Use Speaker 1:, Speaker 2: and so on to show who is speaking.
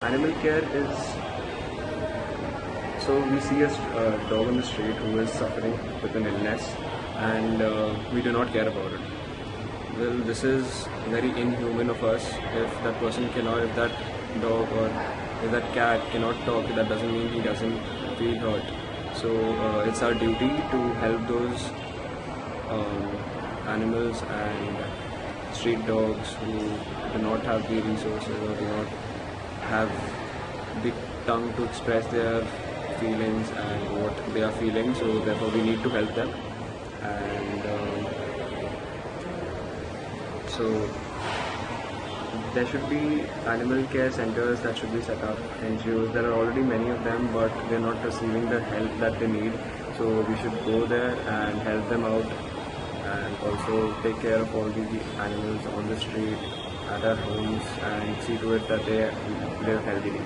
Speaker 1: Animal care is, so we see a dog on the street who is suffering with an illness, and we do not care about it. Well, this is very inhuman of us. If that person cannot, if that dog or if that cat cannot talk, that doesn't mean he doesn't feel hurt. So it's our duty to help those animals and street dogs who do not have the resources or do not have the tongue to express their feelings and what they are feeling. So therefore we need to help them. And so there should be animal care centers that should be set up, NGOs. There are already many of them, but they're not receiving the help that they need. So we should go there and help them out, and also take care of all the animals on the street, at our homes, and see to it that they live healthily.